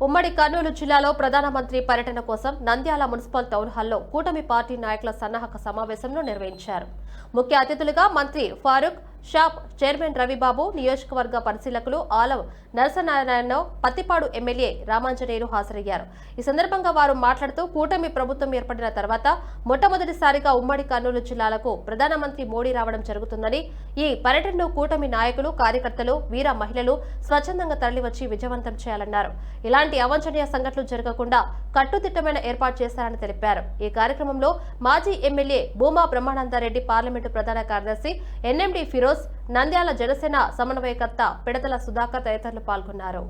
ఉమ్మడి కర్నూలు జిల్లాలో ప్రధానమంత్రి పర్యటన కోసం నంద్యాల మున్సిపల్ టౌన్ హాల్లో కూటమి పార్టీ నాయకుల సన్నాహక సమావేశంలో నిర్వహించారు. ముఖ్య అతిథులుగా మంత్రి ఫారూక్, షాప్ చైర్మన్ రవిబాబు, నియోజకవర్గ పరిశీలకులు ఆలం నరసనారాయణ, పత్తిపాడు ఎమ్మెల్యే రామాంజనేయులు హాజరయ్యారు. ఈ సందర్భంగా వారు మాట్లాడుతూ కూటమి ప్రభుత్వం ఏర్పడిన తర్వాత మొట్టమొదటిసారిగా ఉమ్మడి కర్నూలు జిల్లాలకు ప్రధానమంత్రి మోడీ రావడం జరుగుతుందని, ఈ పర్యటనను కూటమి నాయకులు, కార్యకర్తలు, వీర మహిళలు స్వచ్ఛందంగా తరలివచ్చి విజయవంతం చేయాలన్నారు. ఇలాంటి అవాంఛనీయ సంఘటనలు జరగకుండా కట్టుదిట్టమైన ఏర్పాటు చేశారని తెలిపారు. ఈ కార్యక్రమంలో మాజీ ఎమ్మెల్యే భూమా బ్రహ్మానందరెడ్డి, పార్లమెంటు ప్రధాన కార్యదర్శి ఎన్ఎండి ఫిరోజ్, నంద్యాల జనసేన సమన్వయకర్త పిడతల సుధాకర్ తదితరులు పాల్గొన్నారు.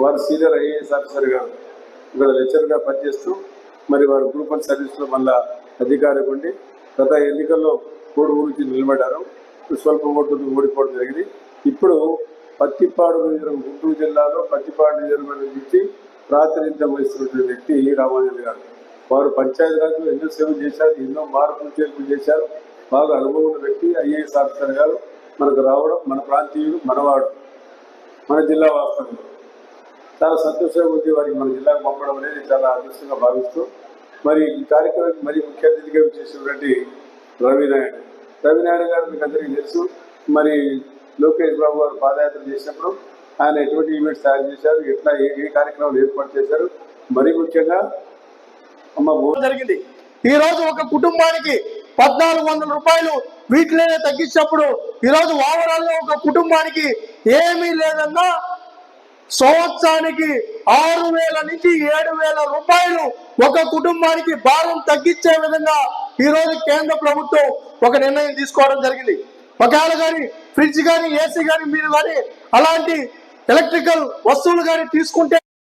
వారు సీనియర్ ఐఏఎస్ ఆఫీసర్ గా ఇక్కడ లెక్చర్ గా పనిచేస్తూ మరి వారు గ్రూప్ 1 సర్వీస్ లో మళ్ళా అధికారిగా ఉండి గత ఎన్నికల్లో కోడు గురించి నిలబడ్డారు. స్వల్ప ఓటుతో ఓడిపోవడం జరిగింది. ఇప్పుడు పత్తిపాడు గుంటూరు జిల్లాలో పత్తిపాడు నియోజకవర్గం నుంచి ప్రాతినిధ్యం వహిస్తున్న వ్యక్తి రామాంజనేయులు గారు. వారు పంచాయతీరాజ్లో ఎన్నో సేవలు చేశారు, ఎన్నో మార్పులు చేర్పులు చేశారు. బాగా అనుభవం ఉన్న వ్యక్తి, ఐఏఎస్ ఆఫీసర్ గారు మనకు రావడం, మన ప్రాంతీయుడు, మనవాడు, మన జిల్లా వాస్తవం చాలా సంతోషంగా ఉంది. వారికి మన జిల్లాకు పంపడం అనేది చాలా అదృష్టంగా భావిస్తూ మరి ఈ కార్యక్రమానికి మరి ముఖ్య అతిథిగా చేసినటువంటి రవినాయుడు గారు మీకు అందరికీ తెలుసు. మరి లోకేష్ బాబు గారు పాదయాత్ర చేసినప్పుడు ఆయన ఎటువంటి ఈవెంట్స్ తయారు చేశారు, ఎట్లా ఏ కార్యక్రమాలు ఏర్పాటు చేశారు, మరీ ముఖ్యంగా జరిగింది. ఈ రోజు ఒక కుటుంబానికి 1400 రూపాయలు వీటిలోనే తగ్గించినప్పుడు ఈరోజు ఓవరాల్ గా ఒక కుటుంబానికి ఏమీ లేదన్నా సంవత్సరానికి 6000 నుంచి 7000 రూపాయలు ఒక కుటుంబానికి భారం తగ్గించే విధంగా ఈ రోజు కేంద్ర ప్రభుత్వం ఒక నిర్ణయం తీసుకోవడం జరిగింది. ఒకవేళ కానీ ఫ్రిడ్జ్ కానీ, ఏసీ కానీ, మీరు కానీ అలాంటి ఎలక్ట్రికల్ వస్తువులు కానీ తీసుకుంటే